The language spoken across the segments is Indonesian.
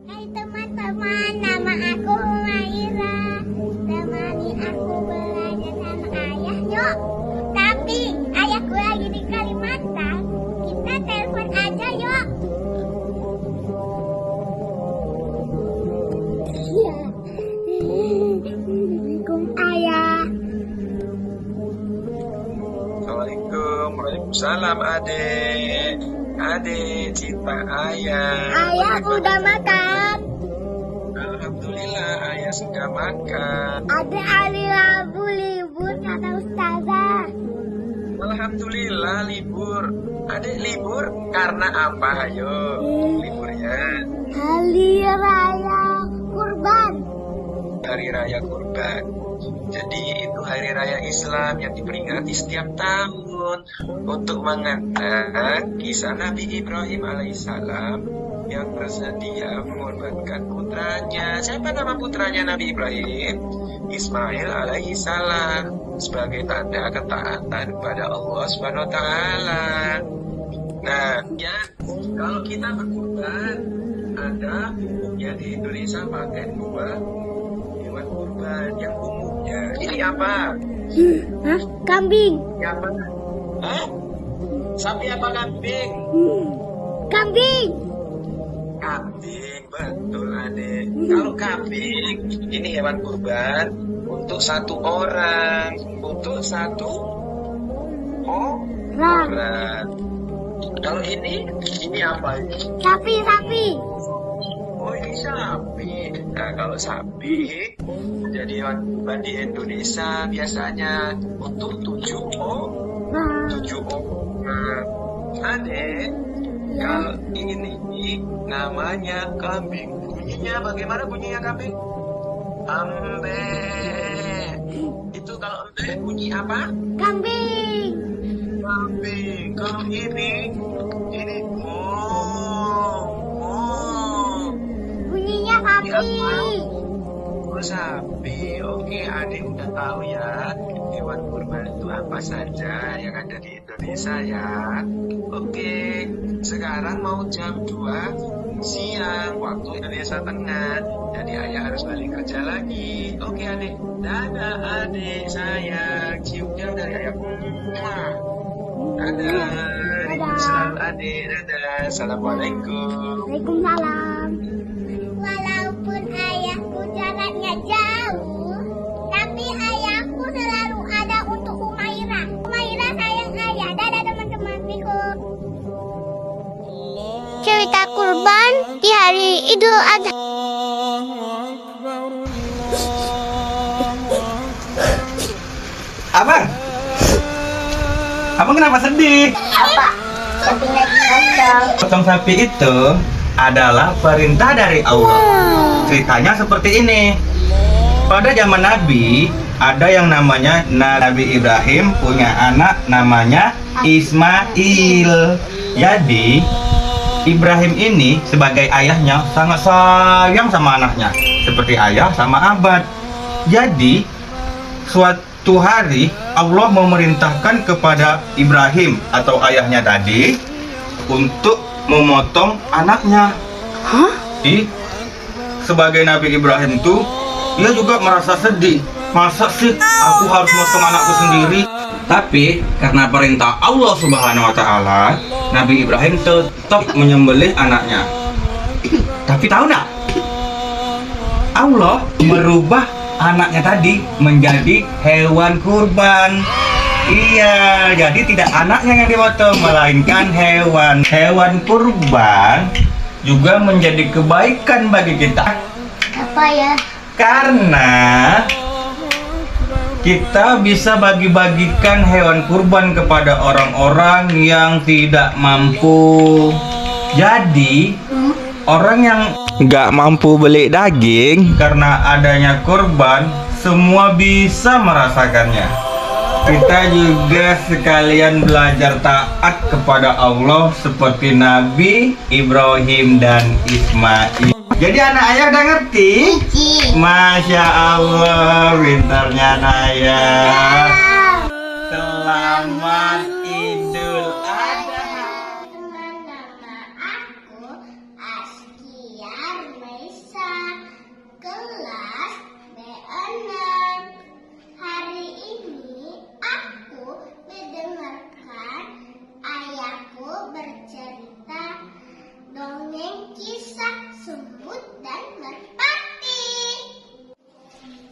Hai teman-teman, nama aku Humaira. Temani aku belajar sama ayah yuk. Tapi ayahku lagi di Kalimantan. Kita telepon aja yuk. Iya. Assalamualaikum ayah. Assalamualaikum, waalaikumsalam adek. Adek, cinta ayah. Ayah udah makan. Alhamdulillah, ayah sudah makan. Ada hari Rabu libur kata ustazah. Alhamdulillah libur. Adek libur karena apa? Ayo, liburnya Hari Raya Kurban. hari raya kurban. Jadi itu hari raya Islam yang diperingati setiap tahun untuk mengangkat kisah Nabi Ibrahim alaihissalam yang bersedia mengorbankan putranya. Siapa nama putranya Nabi Ibrahim? Ismail alaihissalam, sebagai tanda ketaatan kepada Allah Subhanahu wa taala. Nah, ya, kalau kita berkurban, ada hukumnya di Indonesia pakai dua hewan kurban yang umumnya. Ini apa? Hah? Kambing. Ini apa? Hah? Sapi apa kambing? Kambing. Kambing, betul adek. Kalau kambing, ini hewan kurban untuk satu orang. Untuk satu orang. Kalau ini apa ini? Sapi. Oh, ini sapi. Nah, kalau sapi jadi hewan kurban di Indonesia biasanya untuk 7 orang. Adek, kalau ini namanya kambing. Bunyinya bagaimana bunyinya kambing? Ambe. Itu kalau embe bunyi apa? Kambing. Kambing. Kalau ini Bunyinya sapi. Oh, sapi. Oke, adik udah tahu ya hewan kurban itu apa saja yang ada di Indonesia ya. Oke, sekarang mau jam 2 siang waktu Indonesia Tengah. Jadi ayah harus balik kerja lagi. Oke adik, dadah adik sayang. Ciumnya dari ayah. Dadah. Selamat adik, dadah. Assalamualaikum. Waalaikumsalam. Walaupun ayahku jaraknya jauh, tapi ayahku selalu ada untuk Humaira. Humaira sayang ayah. Dadah teman-teman. Cerita kurban di hari Idul Adha. Abang kenapa sedih? Apa? Sapinya dipotong. Potong sapi itu adalah perintah dari Allah. Ceritanya seperti ini. Pada zaman Nabi, ada yang namanya Nabi Ibrahim punya anak namanya Ismail. Jadi, Ibrahim ini sebagai ayahnya sangat sayang sama anaknya, seperti ayah sama abad. Jadi, suatu hari Allah memerintahkan kepada Ibrahim atau ayahnya tadi untuk memotong anaknya. Sebagai Nabi Ibrahim itu, dia juga merasa sedih. Masa sih aku harus motong anakku sendiri? Tapi karena perintah Allah Subhanahu wa taala, Nabi Ibrahim tetap menyembelih anaknya. Tapi tahu nggak? Allah merubah anaknya tadi menjadi hewan kurban. Iya, jadi tidak anaknya yang dipotong, melainkan hewan. Hewan kurban juga menjadi kebaikan bagi kita. Apa ya? Karena kita bisa bagi-bagikan hewan kurban kepada orang-orang yang tidak mampu. Jadi, orang yang nggak mampu beli daging karena adanya kurban, semua bisa merasakannya. Kita juga sekalian belajar taat kepada Allah seperti Nabi Ibrahim dan Ismail. Jadi anak ayah udah ngerti? Masya Allah, pintarnya Naya. Selamat Idul Adha. Nama aku Askiar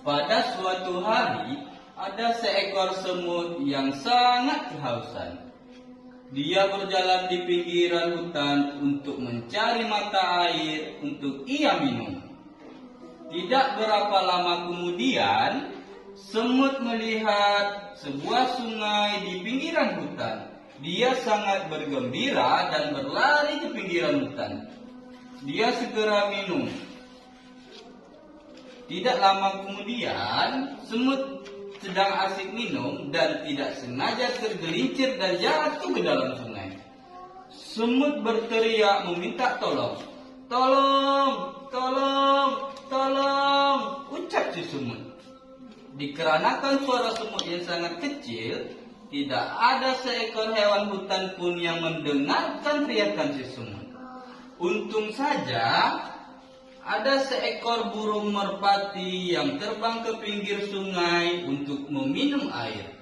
Pada suatu hari, ada seekor semut yang sangat kehausan. Dia berjalan di pinggiran hutan untuk mencari mata air untuk ia minum. Tidak berapa lama kemudian, semut melihat sebuah sungai di pinggiran hutan. Dia sangat bergembira dan berlari ke pinggiran hutan. Dia segera minum. Tidak lama kemudian, semut sedang asik minum dan tidak sengaja tergelincir dan jatuh ke dalam sungai. Semut berteriak meminta tolong. Tolong, tolong, tolong, ucap si semut. Dikarenakan suara semut yang sangat kecil, tidak ada seekor hewan hutan pun yang mendengarkan teriakan si semut. Untung saja ada seekor burung merpati yang terbang ke pinggir sungai untuk meminum air.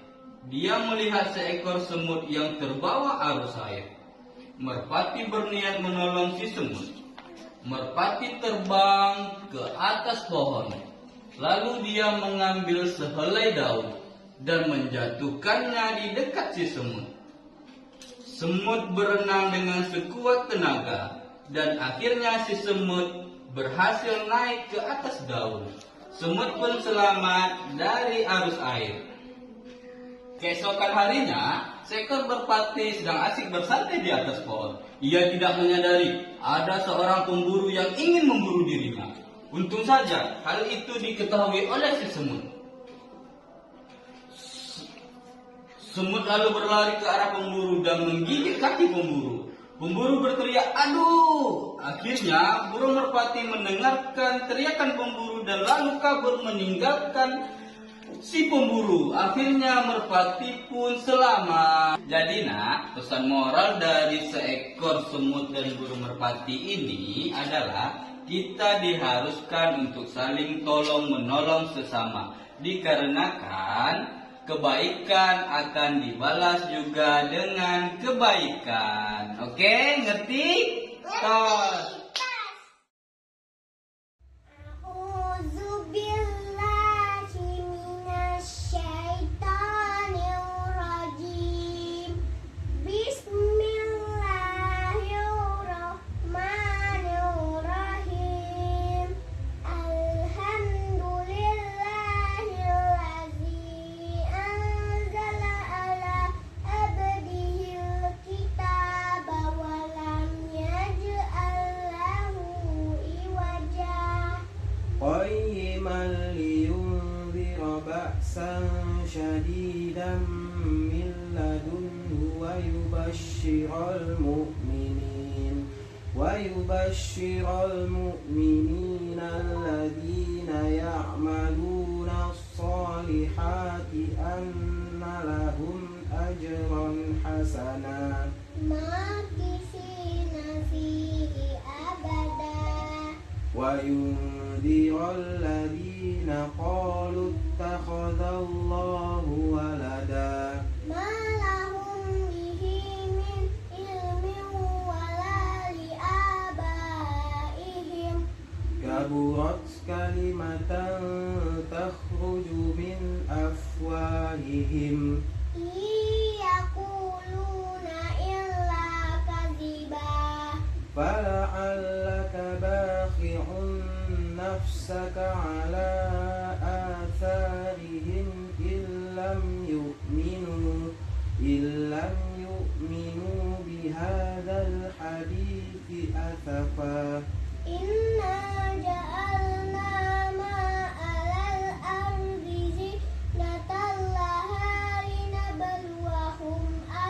Dia melihat seekor semut yang terbawa arus air. Merpati berniat menolong si semut. Merpati terbang ke atas pohon. Lalu dia mengambil sehelai daun dan menjatuhkannya di dekat si semut. Semut berenang dengan sekuat tenaga dan akhirnya si semut berhasil naik ke atas daun. Semut pun selamat dari arus air. Keesokan harinya, seekor merpati sedang asik bersantai di atas pohon. Ia tidak menyadari ada seorang pemburu yang ingin memburu dirinya. Untung saja hal itu diketahui oleh si semut. Semut lalu berlari ke arah pemburu dan menggigit kaki pemburu. Pemburu berteriak, "Aduh!" Akhirnya, burung merpati mendengarkan teriakan pemburu dan lalu kabur meninggalkan si pemburu. Akhirnya, merpati pun selamat. Jadi, nak, pesan moral dari seekor semut dan burung merpati ini adalah kita diharuskan untuk saling tolong-menolong sesama. Dikarenakan kebaikan akan dibalas juga dengan kebaikan. Oke, ngerti? Tos. قيما لينذر بأسا شديدا من لدنه ويبشر المؤمنين الذين يعملون الصالحات أن لهم أجرا حسنا ماكثين فيه أبدا وينذر الذين قالوا اتخذ الله ولدا ما لهم به من علم ولا لآبائهم كبرت كلمة تخرج من أفواههم إن يقولون إلا كذبا فلعلك باخع نفسك على آثارهم إن لم يؤمنوا بهذا الحديث أسفا إنا جعلنا ما على الأرض زينة لها لنبلوهم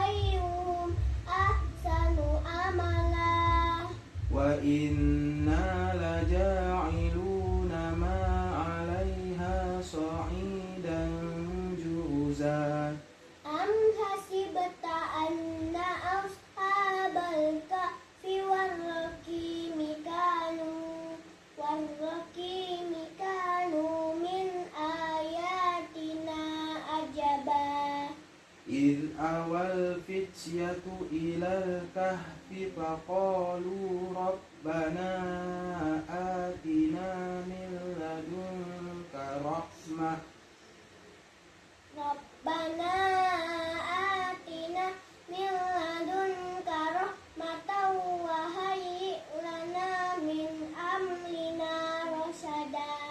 أيهم أحسن عملا وإنا لجاعلون ما عليها صعيدا جرزا أم حسبت أن أصحاب الكهف والرقيم كانوا من آياتنا عجبا إذ أوى الفتية إلى الكهف فقالوا ربنا آتنا من لدنك رحمة hikmah. Rabbana atina min ladunka rahmatan wa hayyi' lana min amrina rasyada.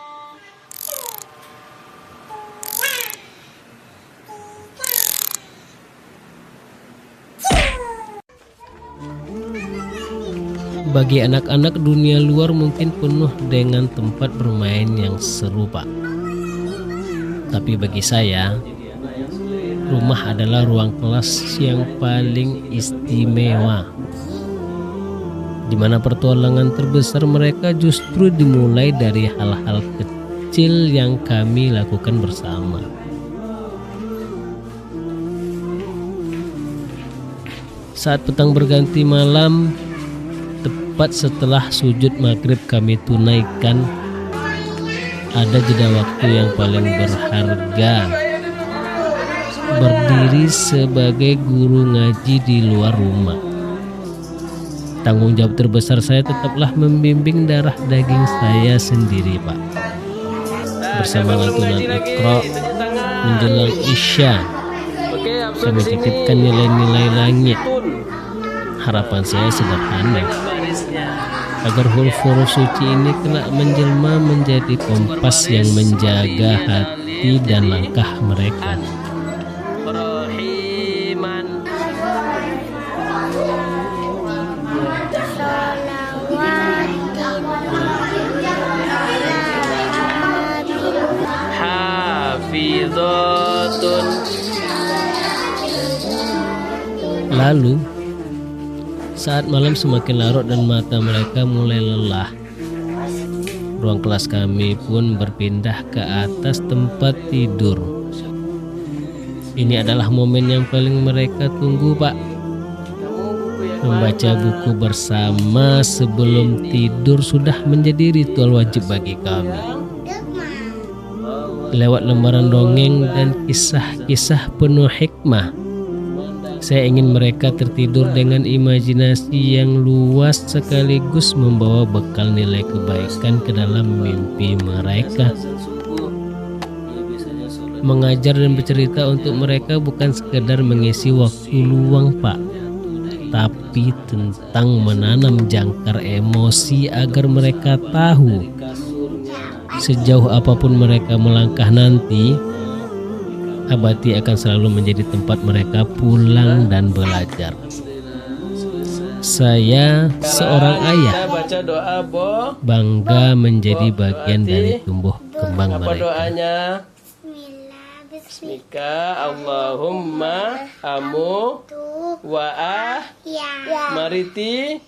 Bagi anak-anak, dunia luar mungkin penuh dengan tempat bermain yang seru, Pak. Tapi bagi saya, rumah adalah ruang kelas yang paling istimewa, di mana pertualangan terbesar mereka justru dimulai dari hal-hal kecil yang kami lakukan bersama. Saat petang berganti malam, tepat setelah sujud maghrib kami tunaikan, ada jeda waktu yang paling berharga, berdiri sebagai guru ngaji di luar rumah. Tanggung jawab terbesar saya tetaplah membimbing darah daging saya sendiri, Pak. Bersama lantunan Iqra menjelang Isya, kami titipkan nilai-nilai langit. Harapan saya sederhana, agar huruf-huruf suci ini kelak menjelma menjadi kompas yang menjaga hati dan langkah mereka. Lalu saat malam semakin larut dan mata mereka mulai lelah, ruang kelas kami pun berpindah ke atas tempat tidur. Ini adalah momen yang paling mereka tunggu, Pak. Membaca buku bersama sebelum tidur sudah menjadi ritual wajib bagi kami. Lewat lembaran dongeng dan kisah-kisah penuh hikmah, saya ingin mereka tertidur dengan imajinasi yang luas sekaligus membawa bekal nilai kebaikan ke dalam mimpi mereka. Mengajar dan bercerita untuk mereka bukan sekedar mengisi waktu luang, Pak, tapi tentang menanam jangkar emosi agar mereka tahu sejauh apapun mereka melangkah nanti, Abati akan selalu menjadi tempat mereka pulang dan belajar. Saya seorang ayah, bangga menjadi bagian dari tumbuh kembang mereka. Doanya? Bismillah. Allahumma amu wa mariti.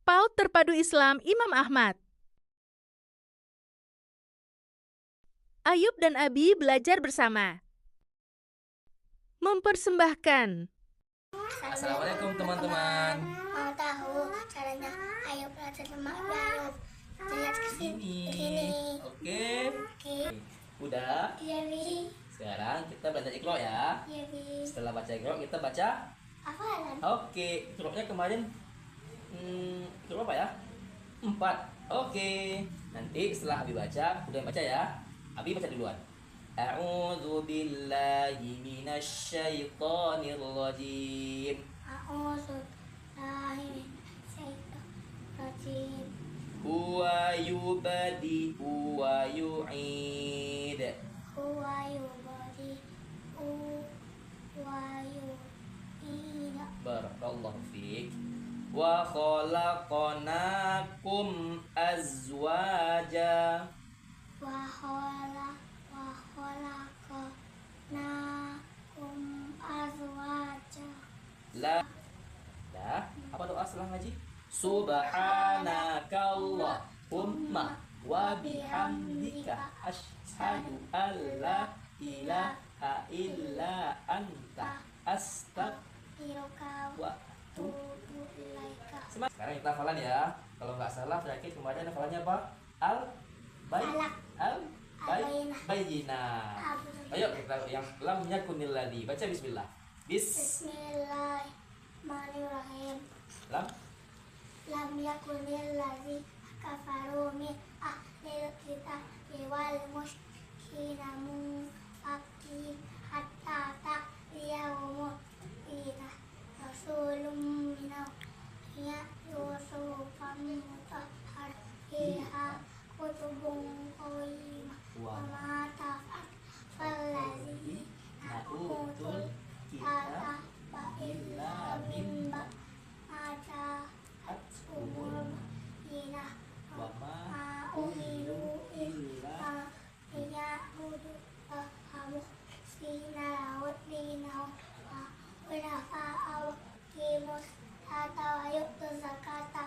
PAUD Terpadu Islam Imam Ahmad. Ayub dan Abi belajar bersama. Mempersembahkan. Assalamualaikum teman-teman. Mau tahu caranya Ayub belajar sama Ayub? Lihat ke sini. Oke. Udah. Iya, Bi. Sekarang kita belajar Iqra ya. Iya, Bi. Setelah baca Iqra kita baca. Hafalan. Oke. Iqra-nya kemarin Iqra apa ya? 4. Oke. Nanti setelah Abi baca, udah baca ya. Abi baca duluan. A'udzu billahi minasy syaithanir rajim. A'udzu billahi minasyaitonir rajim. Huwa yubadi'u wa yu'id. Huwa yubadi'u wa yu'id. Barakallahu fiik. Wa khalaqnakum azwaja. Wa khalaqnakum azwaja. Dah. Apa doa setelah ngaji? Subhanakallahumma wa bihamdika asyhadu an la ilaha illa anta astaghfiruka wa atubu ilaika. Sekarang kita hafalan ya. Kalau nggak salah berarti kemarin hafalannya apa? Bayyinah. Ayo kita yang lam yakunil ladzi. Baca bismillah. Bismillahirrahmanirrahim. Lam yakunil ladzi kafaru min ahlil kitab wal musyrikina munfakin hatta ta'tiyahumul bayyinah rasulun minhum yusufan mutahhar fiha kutubun qayyimah wa ma ta'at fallazi utul kitaba illa min ba'da umur bayyinah wa ma umiru illa liya'budu mukhlisina lahu dinahum hunafa'a wa yuqimus salata wa yu'tuz zakata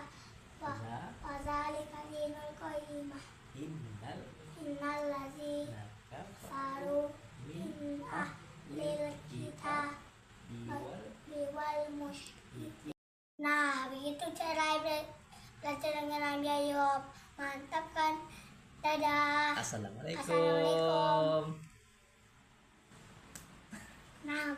wa dzalika dinul qayyimah innal ladzina kafaru min ahlil kitab wal musyrikin. Nah, begitu cara belajar dengan Nabi Ayub. Mantap kan? Dadah. Assalamualaikum. Assalamualaikum. Nah,